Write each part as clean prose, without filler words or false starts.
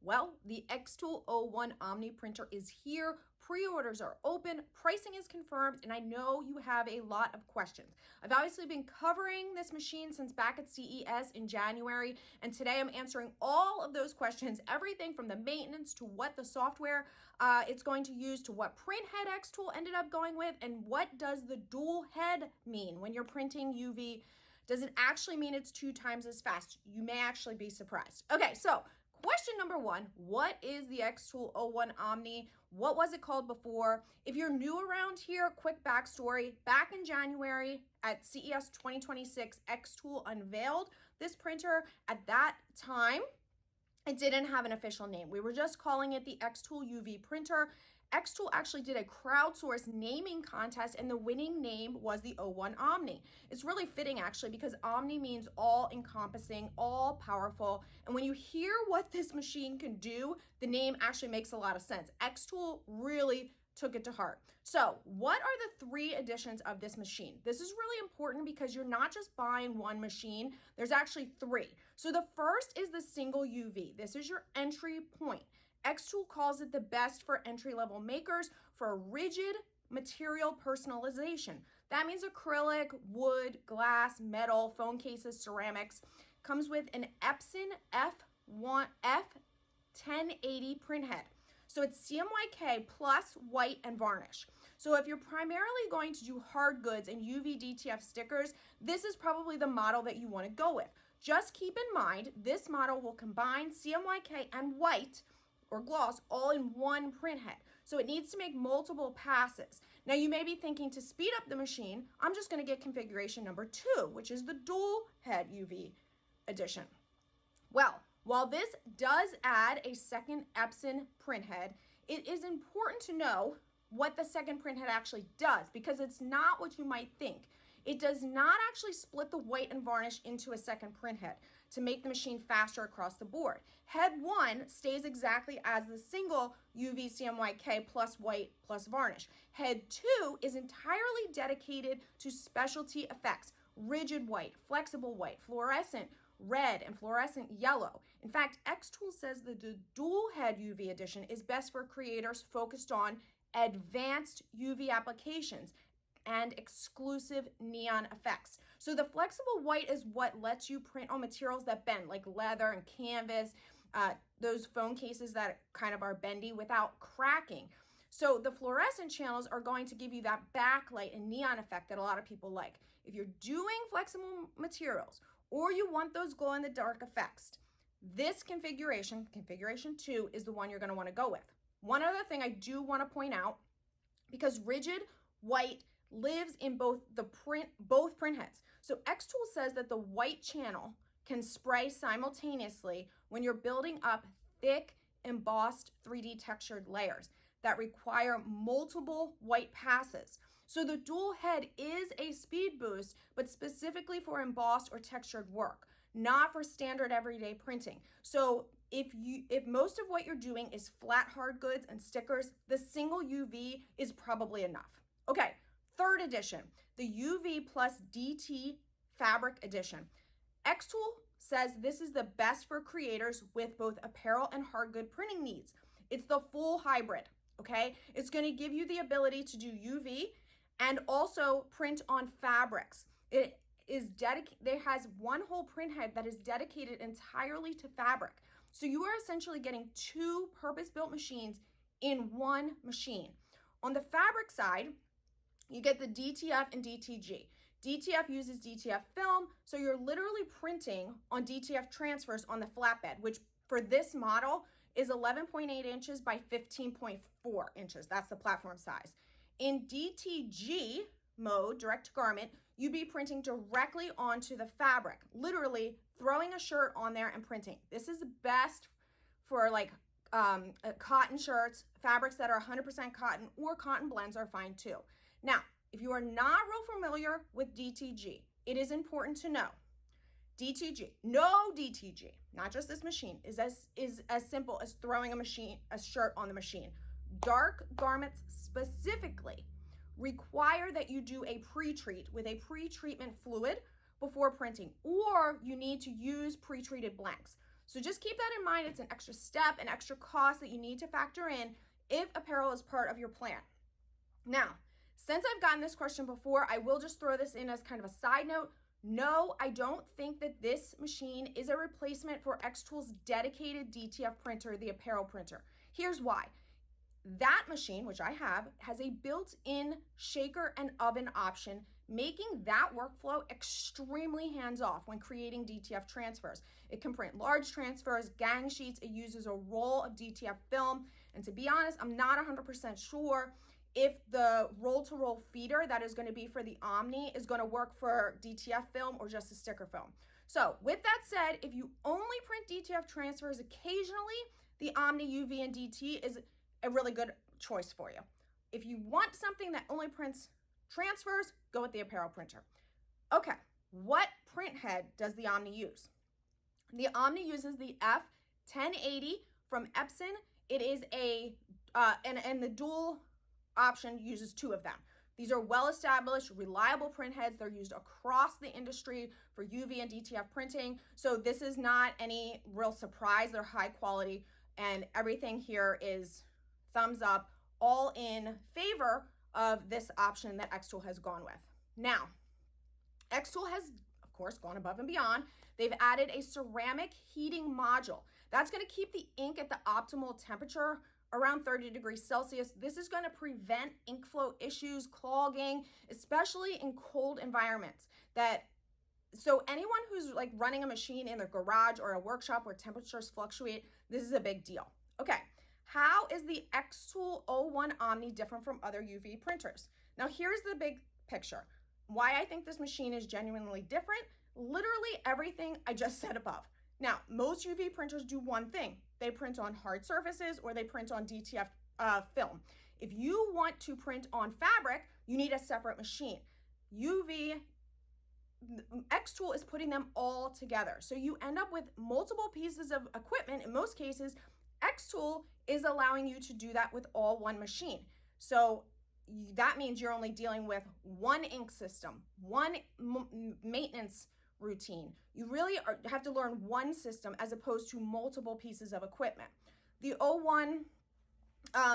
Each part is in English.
Well, the xTool O1 Omni Printer is here. Pre-orders are open, pricing is confirmed, and I know you have a lot of questions. I've obviously been covering this machine since back at CES in January, and today I'm answering all of those questions, everything from the maintenance to what the software it's going to use to what print head xTool ended up going with, and what does the dual head mean when you're printing UV. Does it actually mean it's 2 times as fast? You may actually be surprised. Okay, so question number 1, what is the xTool O1 Omni? What was it called before? If you're new around here, quick backstory. Back in January at CES 2026, xTool unveiled this printer. At that time, it didn't have an official name. We were just calling it the xTool UV Printer. xTool actually did a crowdsourced naming contest, and the winning name was the O1 Omni. It's really fitting actually, because Omni means all encompassing, all powerful. And when you hear what this machine can do, the name actually makes a lot of sense. xTool really took it to heart. So what are the 3 editions of this machine? This is really important because you're not just buying one machine, there's actually 3. So the first is the single UV. This is your entry point. xTool calls it the best for entry-level makers for a rigid material personalization. That means acrylic, wood, glass, metal, phone cases, ceramics. Comes with an Epson F1080 printhead. So it's CMYK plus white and varnish. So if you're primarily going to do hard goods and UV DTF stickers, this is probably the model that you want to go with. Just keep in mind, this model will combine CMYK and white or gloss all in one printhead. So it needs to make multiple passes. Now you may be thinking, to speed up the machine, I'm just going to get configuration number 2, which is the dual head UV edition. Well, while this does add a second Epson printhead, it is important to know what the second printhead actually does, because it's not what you might think. It does not actually split the white and varnish into a second printhead to make the machine faster across the board. Head 1 stays exactly as the single UV CMYK plus white plus varnish. Head 2 is entirely dedicated to specialty effects: rigid white, flexible white, fluorescent red, and fluorescent yellow. In fact, xTool says that the dual head UV edition is best for creators focused on advanced UV applications and exclusive neon effects. So the flexible white is what lets you print on materials that bend, like leather and canvas, those phone cases that kind of are bendy without cracking. So the fluorescent channels are going to give you that backlight and neon effect that a lot of people like. If you're doing flexible materials, or you want those glow-in-the-dark effects, this configuration 2, is the one you're going to want to go with. One other thing I do want to point out, because rigid white lives in both printheads. So xTool says that the white channel can spray simultaneously when you're building up thick, embossed 3D textured layers that require multiple white passes. So the dual head is a speed boost, but specifically for embossed or textured work, not for standard everyday printing. So if most of what you're doing is flat hard goods and stickers, the single UV is probably enough. Okay, 3rd edition, the UV plus DT fabric edition. xTool says this is the best for creators with both apparel and hard good printing needs. It's the full hybrid, okay? It's going to give you the ability to do UV and also print on fabrics. It has one whole printhead that is dedicated entirely to fabric. So you are essentially getting 2 purpose-built machines in one machine. On the fabric side, you get the DTF and DTG. DTF uses DTF film, so you're literally printing on DTF transfers on the flatbed, which for this model is 11.8 inches by 15.4 inches. That's the platform size. In DTG mode, direct to garment, you'd be printing directly onto the fabric, literally throwing a shirt on there and printing. This is best for like cotton shirts, fabrics that are 100% cotton, or cotton blends are fine too. Now, if you are not real familiar with DTG, it is important to know no DTG, not just this machine, is as simple as throwing a shirt on the machine. Dark garments specifically require that you do a pre-treat with a pre-treatment fluid before printing, or you need to use pre-treated blanks. So just keep that in mind. It's an extra step, an extra cost that you need to factor in if apparel is part of your plan. Now, since I've gotten this question before, I will just throw this in as kind of a side note. No, I don't think that this machine is a replacement for xTool's dedicated DTF printer, the apparel printer. Here's why. That machine, which I have, has a built-in shaker and oven option, making that workflow extremely hands-off when creating DTF transfers. It can print large transfers, gang sheets. It uses a roll of DTF film. And to be honest, I'm not 100% sure if the roll-to-roll feeder that is going to be for the Omni is going to work for DTF film or just a sticker film. So with that said, if you only print DTF transfers occasionally, the Omni UV and DT is a really good choice for you. If you want something that only prints transfers, go with the apparel printer. Okay, what print head does the Omni use? The Omni uses the F1080 from Epson. It is and the dual option uses two of them. These are well-established, reliable print heads. They're used across the industry for UV and DTF printing. So this is not any real surprise. They're high quality, and everything here is thumbs up, all in favor of this option that xTool has gone with. Now, xTool has, of course, gone above and beyond. They've added a ceramic heating module. That's going to keep the ink at the optimal temperature, around 30 degrees Celsius. This is going to prevent ink flow issues, clogging, especially in cold environments. So anyone who's like running a machine in their garage or a workshop where temperatures fluctuate, this is a big deal. Okay, how is the xTool O1 Omni different from other UV printers? Now here's the big picture. Why I think this machine is genuinely different, literally everything I just said above. Now, most UV printers do one thing. They print on hard surfaces or they print on DTF film. If you want to print on fabric, you need a separate machine. xTool is putting them all together. So you end up with multiple pieces of equipment. In most cases, xTool is allowing you to do that with all one machine. So that means you're only dealing with one ink system, one maintenance routine. You really have to learn one system as opposed to multiple pieces of equipment. The O1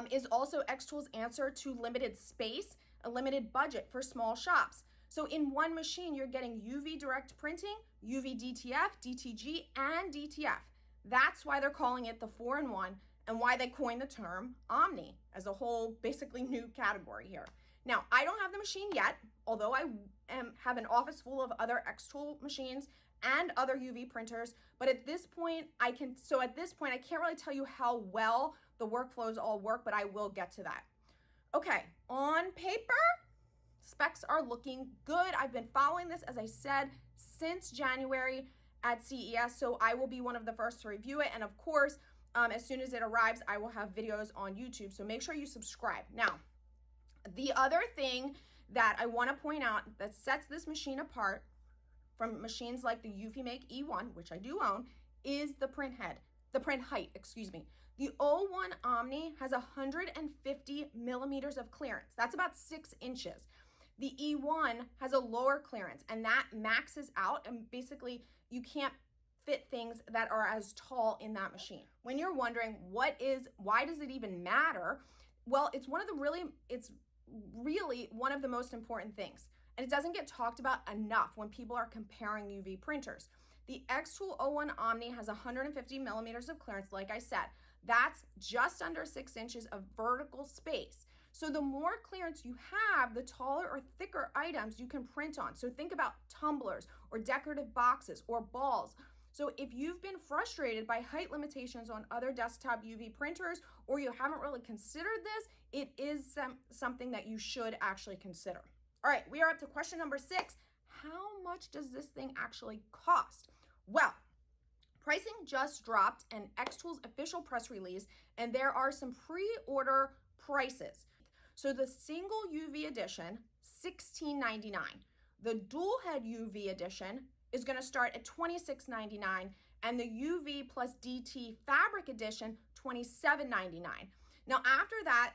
is also xTool's answer to limited space, a limited budget for small shops. So in one machine, you're getting UV direct printing, UV DTF, DTG, and DTF. That's why they're calling it the 4-in-1 and why they coined the term Omni as a whole basically new category here. Now, I don't have the machine yet, although I have an office full of other xTool machines and other UV printers, but at this point, I can't really tell you how well the workflows all work, but I will get to that. Okay, on paper, specs are looking good. I've been following this, as I said, since January at CES, so I will be one of the first to review it, and of course, as soon as it arrives, I will have videos on YouTube, so make sure you subscribe. Now, the other thing that I want to point out that sets this machine apart from machines like the EufyMake E1, which I do own, is the print height, excuse me. The O1 Omni has 150 millimeters of clearance. That's about 6 inches. The E1 has a lower clearance, and that maxes out, and basically you can't fit things that are as tall in that machine. When you're wondering why does it even matter? Well, it's really one of the most important things, and it doesn't get talked about enough when people are comparing UV printers. The xTool O1 Omni has 150 millimeters of clearance, like I said. That's just under 6 inches of vertical space. So the more clearance you have, the taller or thicker items you can print on. So think about tumblers or decorative boxes or balls. So if you've been frustrated by height limitations on other desktop UV printers, or you haven't really considered this, it is something that you should actually consider. All right, we are up to question number 6. How much does this thing actually cost? Well, pricing just dropped in xTool's official press release, and there are some pre-order prices. So the single UV edition, $16.99. The dual head UV edition is going to start at $26.99, and the UV plus DT fabric edition, $27.99. Now, after that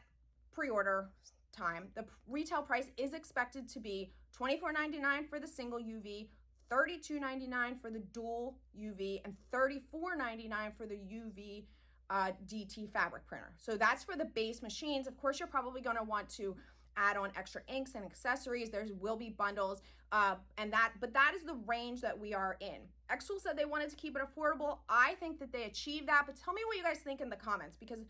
pre-order time, the retail price is expected to be $24.99 for the single UV, $32.99 for the dual UV and $34.99 for the UV DT fabric printer. So that's for the base machines. Of course, you're probably going to want to add on extra inks and accessories. There will be bundles, but that is the range that we are in. xTool said they wanted to keep it affordable. I think that they achieved that, but tell me what you guys think in the comments, because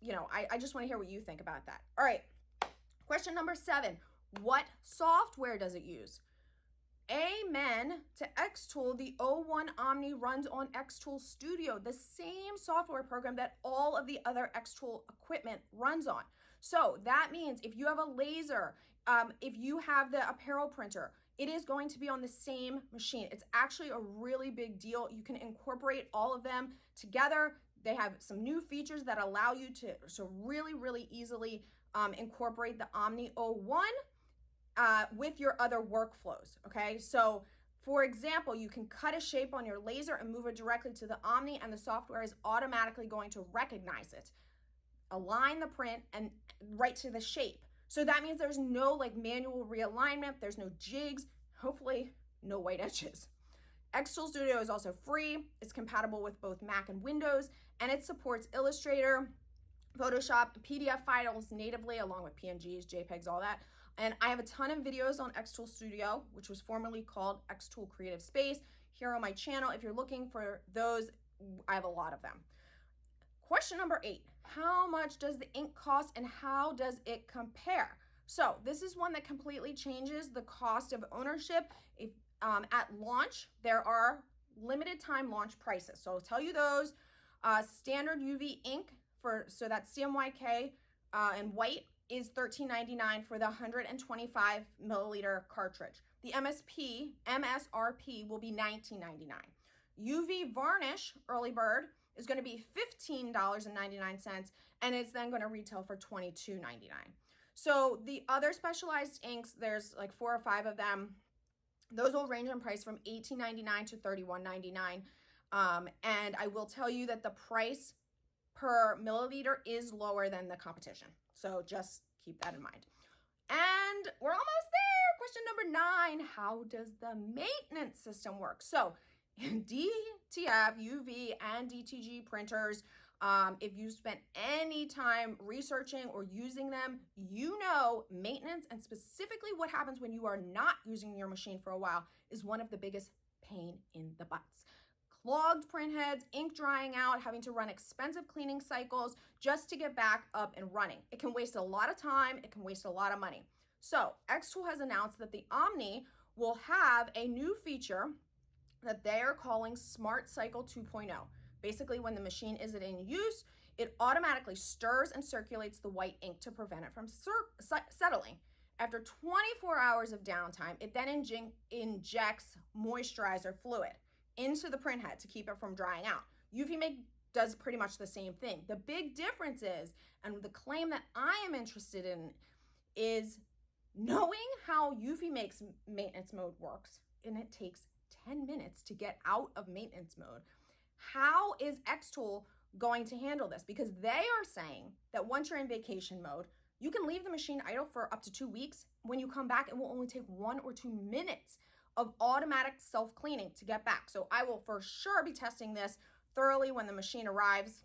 you know, I just want to hear what you think about that. All right, question number 7. What software does it use? Amen to xTool. The O1 Omni runs on xTool Studio, the same software program that all of the other xTool equipment runs on. So that means if you have a laser, if you have the apparel printer, it is going to be on the same machine. It's actually a really big deal. You can incorporate all of them together. They have some new features that allow you to really, really easily incorporate the Omni O1 with your other workflows, okay? So for example, you can cut a shape on your laser and move it directly to the Omni, and the software is automatically going to recognize it, align the print, and right to the shape. So that means there's no like manual realignment, there's no jigs, hopefully no white edges. xTool Studio is also free. It's compatible with both Mac and Windows, and it supports Illustrator, Photoshop, PDF files natively, along with PNGs, JPEGs, all that. And I have a ton of videos on xTool Studio, which was formerly called xTool Creative Space, here on my channel. If you're looking for those, I have a lot of them. Question number 8, how much does the ink cost and how does it compare? So this is one that completely changes the cost of ownership. If at launch, there are limited time launch prices. So I'll tell you those. Standard UV ink, so that's CMYK and white, is $13.99 for the 125 milliliter cartridge. The MSRP will be $19.99. UV varnish early bird is going to be $15.99, and it's then going to retail for $22.99. So the other specialized inks, there's like 4 or 5 of them. Those will range in price from $18.99 to $31.99. And I will tell you that the price per milliliter is lower than the competition. So just keep that in mind. And we're almost there. Question number 9, how does the maintenance system work? So DTF, UV, and DTG printers, if you spent any time researching or using them, you know maintenance, and specifically what happens when you are not using your machine for a while, is one of the biggest pain in the butts. Clogged print heads, ink drying out, having to run expensive cleaning cycles just to get back up and running. It can waste a lot of time, it can waste a lot of money. So xTool has announced that the Omni will have a new feature that they are calling SmartCycle 2.0. Basically, when the machine isn't in use, it automatically stirs and circulates the white ink to prevent it from settling. After 24 hours of downtime, it then injects moisturizer fluid into the print head to keep it from drying out. EufyMake does pretty much the same thing. The big difference is, and the claim that I am interested in, is knowing how EufyMake's maintenance mode works, and it takes 10 minutes to get out of maintenance mode. How is xTool going to handle this? Because they are saying that once you're in vacation mode, you can leave the machine idle for up to 2 weeks. When you come back, it will only take 1 or 2 minutes of automatic self-cleaning to get back. So I will for sure be testing this thoroughly when the machine arrives.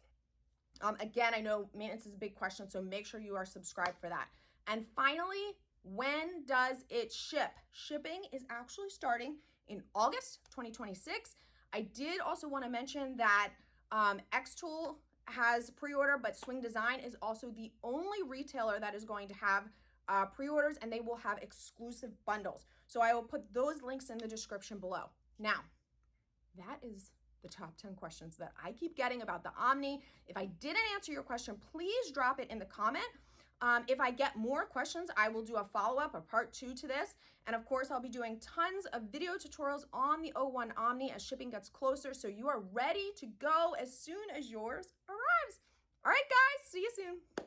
Again, I know maintenance is a big question, so make sure you are subscribed for that. And finally, when does it ship? Shipping is actually starting in August 2026. I did also want to mention that xTool has pre-order, but Swing Design is also the only retailer that is going to have pre-orders, and they will have exclusive bundles. So I will put those links in the description below. Now, that is the top 10 questions that I keep getting about the Omni. If I didn't answer your question, please drop it in the comment. If I get more questions, I will do a follow-up or part 2 to this. And of course, I'll be doing tons of video tutorials on the O1 Omni as shipping gets closer, so you are ready to go as soon as yours arrives. All right, guys, see you soon.